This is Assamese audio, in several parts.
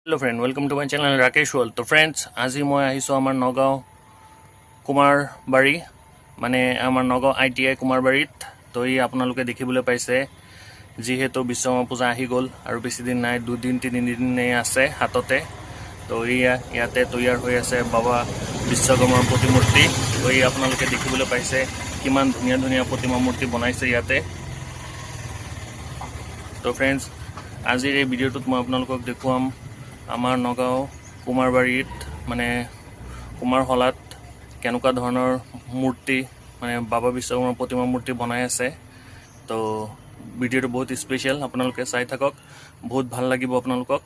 Hello friend, welcome to my channel Rakesh world. तो फ्रेंड्स, আজি মই আহিছোঁ আমাৰ নগাঁও কুমাৰবাৰী, মানে আমাৰ নগাঁও ITI কুমাৰবাৰীত। তো ই আপোনালোকে দেখিবলৈ পাইছে, যিহেতু বিশ্বকৰ্মা পূজা আহি গ'ল আৰু বেছি দিন নাই, 2-3 আছে হাততে। তো ইয়াতে তৈয়াৰ হৈ আছে বাবা বিশ্বকৰ্মাৰ প্ৰতিমূৰ্তি। তো ই আপোনালোকে দেখিবলৈ পাইছে কিমান ধুনীয়া ধুনীয়া প্ৰতিমা মূৰ্তি বনাইছে ইয়াতে। তো ফ্ৰেন্ডছ, আজিৰ এই ভিডিঅ'টোত মই আপোনালোকক দেখুৱাম আমাৰ নগাঁও কুমাৰবাৰীত, মানে কুমাৰশলাত কেনেকুৱা ধৰণৰ মূৰ্তি, মানে বাবা বিশ্বকৰ্মাৰ প্ৰতিমা মূৰ্তি বনাই আছে। তো ভিডিঅ'টো বহুত স্পেচিয়েল, আপোনালোকে চাই থাকক, বহুত ভাল লাগিব আপোনালোকক।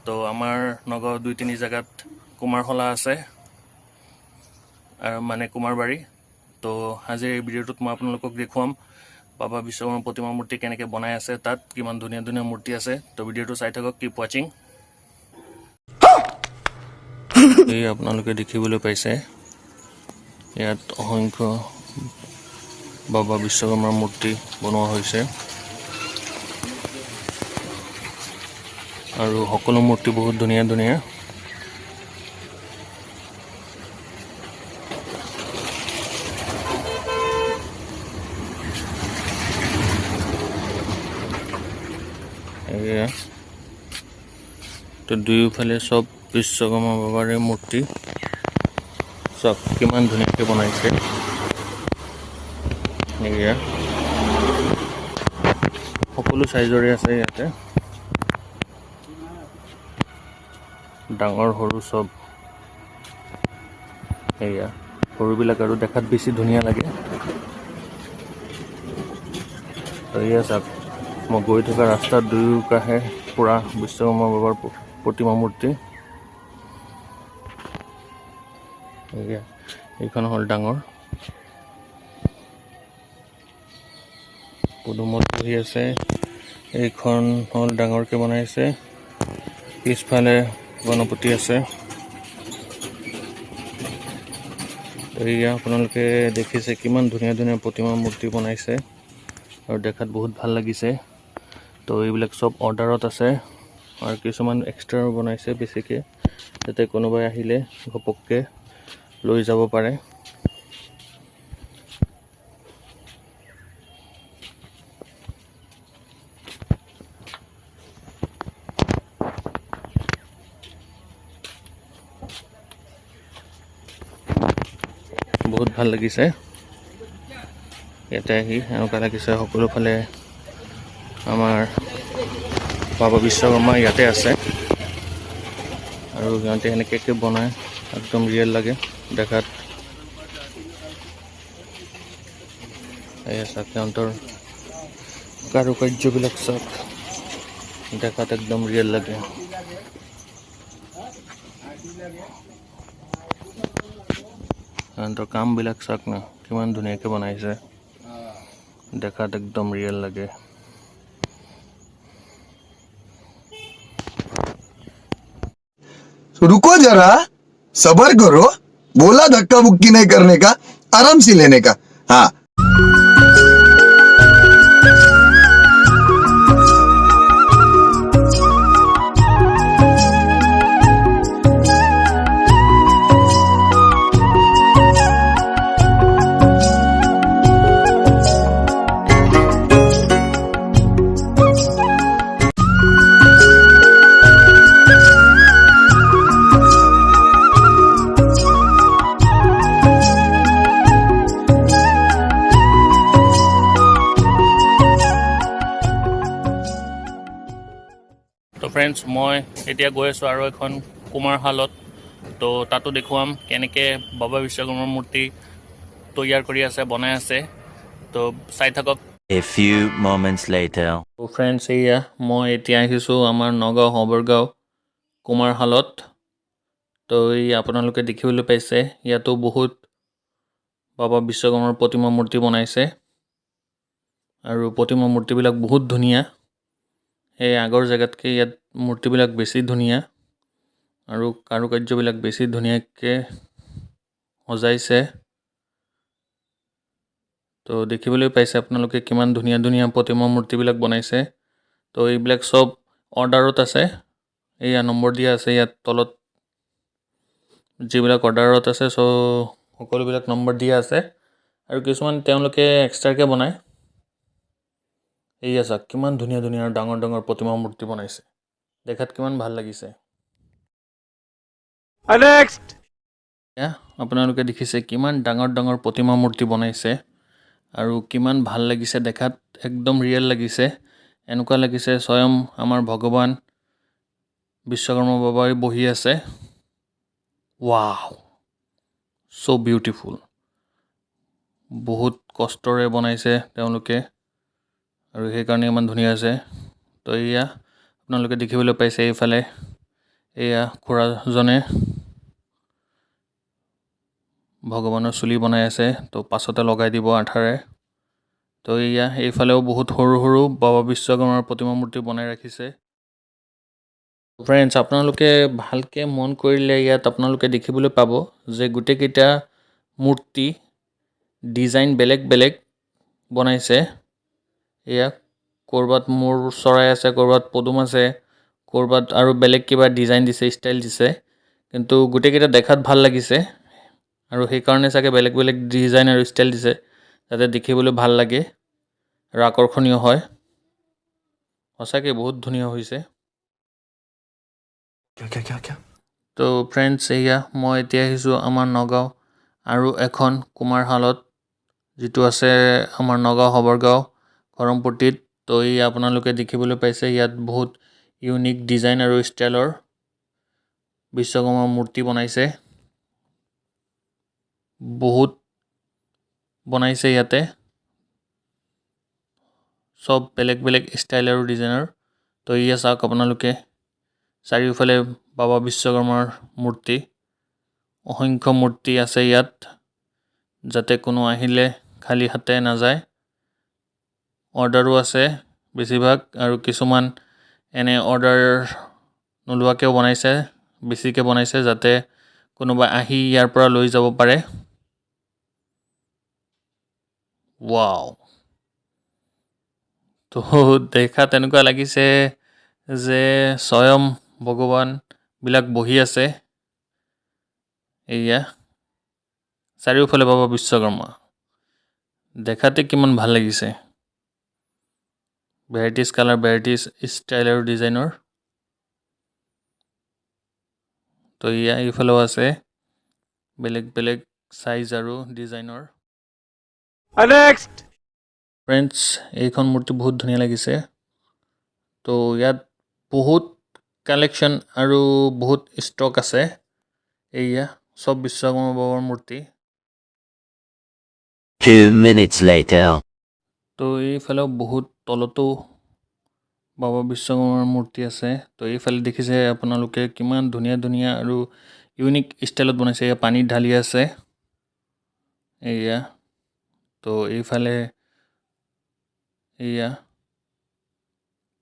তো আমাৰ নগাঁও 2-3 জেগাত কুমাৰশলা আছে, আৰু মানে কুমাৰবাৰী। তো আজিৰ এই ভিডিঅ'টোত মই আপোনালোকক দেখুৱাম বাবা বিশ্বকৰ্মাৰ প্ৰতিমা মূৰ্তি কেনেকৈ বনাই আছে, তাত কিমান ধুনীয়া ধুনীয়া মূৰ্তি আছে। তো ভিডিঅ'টো চাই থাকক, কিপ ৱাচিং। এই আপোনালোকে দেখিবলৈ পাইছে, ইয়াত অসংখ্য বাবা বিশ্বকৰ্মাৰ মূৰ্তি বনোৱা হৈছে, আৰু সকলো মূৰ্তি বহুত ধুনীয়া ধুনীয়া। এয়া তো দুয়োফালে চব বিশ্বকৰ্মা বাবাৰে মূৰ্তি, চব কিমান ধুনীয়াকৈ বনাইছে। এয়া সকলো চাইজৰে আছে ইয়াতে, ডাঙৰ সৰু চব। এয়া সৰুবিলাক আৰু দেখাত বেছি ধুনীয়া লাগে। তো এয়া চাওক, মই গৈ থকা ৰাস্তাত দুয়োকাষে পুৰা বিশ্বকৰ্মা বাবাৰ প্ৰতিমা মূৰ্তি। এয়া এইখন হ'ল ডাঙৰ, পদুমত বহি আছে। এইখন হ'ল ডাঙৰকৈ বনাইছে, পিছফালে গণপতি আছে। এয়া আপোনালোকে দেখিছে কিমান ধুনীয়া ধুনীয়া প্ৰতিমা মূৰ্তি বনাইছে, আৰু দেখাত বহুত ভাল লাগিছে। তো এইবিলাক চব অৰ্ডাৰত আছে, আৰু কিছুমান এক্সট্ৰাও বনাইছে বেছিকৈ, যাতে কোনোবাই আহিলে ঘপককৈ লৈ যাব পাৰে। বহুত ভাল লাগিছে ইয়াতে আহি, এনেকুৱা লাগিছে সকলোফালে আমাৰ বাবা বিশ্বকৰ্মা ইয়াতে আছে, আৰু সিহঁতে এনেকৈ বনায়, একদম ৰিয়েল লাগে দেখাত। এয়া চাওক, সিহঁতৰ কাৰুকাৰ্যবিলাক চাওক, দেখাত একদম ৰিয়েল লাগে। সিহঁতৰ কামবিলাক চাওক না, কিমান ধুনীয়াকৈ বনাইছে, দেখাত একদম ৰিয়েল লাগে। रुको जरा, सबर करो, बोला धक्का मुक्की नहीं करने का, आराम से लेने का। हाँ, তো ফ্ৰেণ্ডছ, মই এতিয়া গৈ আছোঁ আৰু এখন কুমাৰশালত। তো তাতো দেখুৱাম কেনেকৈ বাবা বিশ্বকৰ্মাৰ মূৰ্তি তৈয়াৰ কৰি আছে, বনাই আছে। তো চাই থাকক। A few moments later. তো ফ্ৰেণ্ডছ, এয়া মই এতিয়া আহিছোঁ আমাৰ নগাঁও সবৰগাঁও কুমাৰশালত। তো এই আপোনালোকে দেখিবলৈ পাইছে, ইয়াতো বহুত বাবা বিশ্বকৰ্মাৰ প্ৰতিমা মূৰ্তি বনাইছে, আৰু প্ৰতিমা মূৰ্তিবিলাক বহুত ধুনীয়া। সেই আগৰ জেগাতকৈ ইয়াত মূৰ্তিবিলাক বেছি ধুনীয়া, আৰু কাৰুকাৰ্যবিলাক বেছি ধুনীয়াকৈ সজাইছে। তো দেখিবলৈ পাইছে আপোনালোকে কিমান ধুনীয়া ধুনীয়া প্ৰতিমা মূৰ্তিবিলাক বনাইছে। তো এইবিলাক চব অৰ্ডাৰত আছে, এয়া নম্বৰ দিয়া আছে ইয়াত তলত যিবিলাক অৰ্ডাৰত আছে সকলোবিলাক নম্বৰ দিয়া আছে আৰু কিছুমান তেওঁলোকে এক্সট্ৰাকৈ বনায় এয়া চাওক কিমান ধুনীয়া ধুনীয়া আৰু ডাঙৰ ডাঙৰ প্ৰতিমা মূৰ্তি বনাইছে দেখাত কিমান ভাল লাগিছে এয়া আপোনালোকে দেখিছে কিমান ডাঙৰ ডাঙৰ প্ৰতিমা মূৰ্তি বনাইছে আৰু কিমান ভাল লাগিছে দেখাত একদম ৰিয়েল লাগিছে এনেকুৱা লাগিছে স্বয়ং আমাৰ ভগৱান বিশ্বকৰ্মা বাবাই বহি আছে ৱাও চ' বিউটিফুল বহুত কষ্টৰে বনাইছে তেওঁলোকে আৰু সেইকাৰণে ইমান ধুনীয়া আছে তো এয়া আপোনালোকে দেখিবলৈ পাইছে এইফালে এয়া খুৰাজনে ভগৱানৰ চুলি বনাই আছে তো পাছতে লগাই দিব আঠাৰে তো এয়া এইফালেও বহুত সৰু সৰু বাবা বিশ্বকৰ্মাৰ প্ৰতিমা মূৰ্তি বনাই ৰাখিছে ফ্ৰেণ্ডছ আপোনালোকে ভালকৈ মন কৰিলে ইয়াত আপোনালোকে দেখিবলৈ পাব যে গোটেইকেইটা মূৰ্তি ডিজাইন বেলেগ বেলেগ বনাইছে এয়া ক'ৰবাত মূৰ চৰাই আছে ক'ৰবাত পদুম আছে ক'ৰবাত আৰু বেলেগ কিবা ডিজাইন দিছে ষ্টাইল দিছে কিন্তু গোটেইকেইটা দেখাত ভাল লাগিছে আৰু সেইকাৰণে চাগে বেলেগ বেলেগ ডিজাইন আৰু ষ্টাইল দিছে যাতে দেখিবলৈ ভাল লাগে আৰু আকৰ্ষণীয় হয় সঁচাকৈ বহুত ধুনীয়া হৈছে তো ফ্ৰেণ্ডছ এয়া মই এতিয়া আহিছোঁ আমাৰ নগাঁও আৰু এখন কুমাৰশালত যিটো আছে আমাৰ নগাঁও হবৰগাঁও কৰমপট্টিত তো এই আপোনালোকে দেখিবলৈ পাইছে ইয়াত বহুত ইউনিক ডিজাইন আৰু ষ্টাইলৰ বিশ্বকৰ্মা মূৰ্তি বনাইছে বহুত বনাইছে ইয়াতে চব বেলেগ বেলেগ ষ্টাইল আৰু ডিজাইনৰ তো এয়া চাওক আপোনালোকে চাৰিওফালে বাবা বিশ্বকৰ্মাৰ মূৰ্তি অসংখ্য মূৰ্তি আছে ইয়াত যাতে কোনো আহিলে খালী হাতে নাযায় অৰ্ডাৰো আছে বেছিভাগ আৰু কিছুমান এনে অৰ্ডাৰ নোলোৱাকৈও বনাইছে বেছিকৈ বনাইছে যাতে কোনোবা আহি ইয়াৰ পৰা লৈ যাব পাৰে ৱাও তো দেখাত এনেকুৱা লাগিছে যে স্বয়ং ভগৱানবিলাক বহি আছে এয়া চাৰিওফালে বাবা বিশ্বকৰ্মা দেখাতে কিমান ভাল লাগিছে ভেৰাইটিজ কালাৰ ভেৰাইটিজ ষ্টাইল আৰু ডিজাইনৰ তো এয়া এইফালেও আছে বেলেগ বেলেগ চাইজ আৰু ডিজাইনৰ ফ্ৰেণ্ডছ এইখন মূৰ্তি বহুত ধুনীয়া লাগিছে তো ইয়াত বহুত কালেকশ্যন আৰু বহুত ষ্টক আছে এয়া চব বিশ্বকৰ্মা বাবাৰ মূৰ্তি 2 minutes later. তো এইফালেও বহুত তলতো বাবা বিশ্বকৰ্মাৰ মূৰ্তি আছে তো এইফালে দেখিছে আপোনালোকে কিমান ধুনীয়া ধুনীয়া আৰু ইউনিক ষ্টাইলত বনাইছে এয়া পানীত ঢালি আছে এয়া তো এইফালে এয়া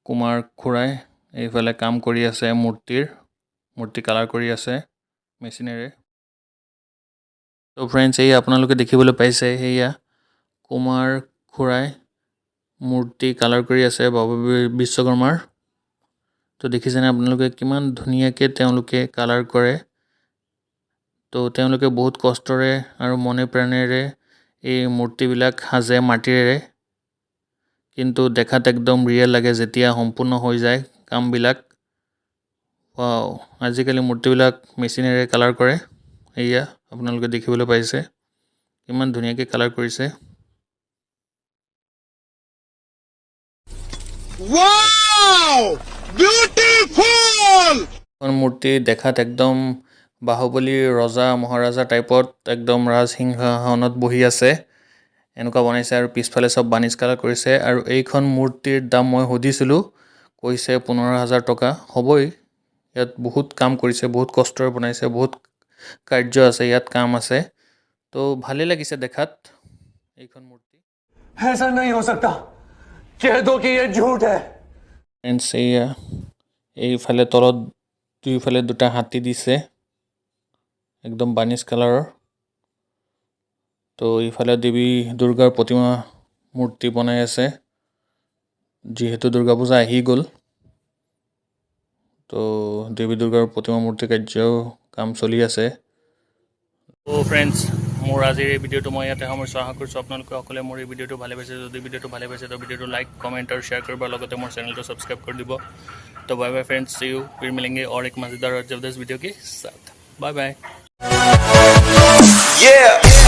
কুমাৰ খুৰাই এইফালে কাম কৰি আছে মূৰ্তি কালাৰ কৰি আছে মেচিনেৰে তো ফ্ৰেণ্ডছ এই আপোনালোকে দেখিবলৈ পাইছে সেয়া কুমাৰ খুৰাই মূৰ্তি কালাৰ কৰি আছে বাবা বিশ্বকৰ্মাৰ তো দেখিছেনে আপোনালোকে কিমান ধুনীয়াকৈ তেওঁলোকে কালাৰ কৰে তো তেওঁলোকে বহুত কষ্টৰে আৰু মনে প্ৰাণেৰে এই মূৰ্তিবিলাক সাজে মাটিৰে কিন্তু দেখাত একদম ৰিয়েল লাগে যেতিয়া সম্পূৰ্ণ হৈ যায় কামবিলাক ৱাও আজিকালি মূৰ্তিবিলাক মেচিনেৰে কালাৰ কৰে এয়া আপোনালোকে দেখিবলৈ পাইছে কিমান ধুনীয়াকৈ কালাৰ কৰিছে Wow! Beautiful! মূৰ্তি দেখাত একদম বাহুবলী ৰজা মহাৰাজা টাইপত একদম ৰাজসিংহাসনত বহি আছে এনেকুৱা বনাইছে আৰু পিছফালে চব বানিজ কালাৰ কৰিছে আৰু এইখন মূৰ্তিৰ দাম মই সুধিছিলোঁ কৈছে 15,000 টকা হ'বই ইয়াত বহুত কাম কৰিছে বহুত কষ্টৰে বনাইছে বহুত কাৰ্য আছে ইয়াত কাম আছে তো ভালেই লাগিছে দেখাত এইখন মূৰ্তি ऐसा नहीं हो सकता कह दो कि ये झूठ है ফ্ৰেণ্ডছ এয়া এইফালে তলত দুইফালে দুটা হাতী দিছে একদম বানিজ কালাৰৰ তো এইফালে দেৱী দুৰ্গাৰ প্ৰতিমা মূৰ্তি বনাই আছে যিহেতু দুৰ্গা পূজা আহি গ'ল তো দেৱী দুৰ্গাৰ প্ৰতিমা মূৰ্তি কাৰ্যও কাম চলি আছে। ত' ফ্ৰেণ্ডছ, মোৰ আজিৰ এই ভিডিঅ'টো মই ইয়াতে সামৰিছোঁ। আশা কৰিছোঁ আপোনালোকে সকলোৱে মোৰ এই ভিডিঅ'টো ভালে পাইছে। যদি ভিডিঅ'টো ভালে পাইছে তো ভিডিঅ'টো লাইক, কমেণ্ট আৰু শ্বেয়াৰ কৰিব, লগতে মোৰ চেনেলটো ছাবস্ক্ৰাইব কৰি দিব। तो bye bye friends, see you, फिर मिलेंगे और एक मज़ेदार और जबरदस्त वीडियो के साथ। Bye bye. Yeah.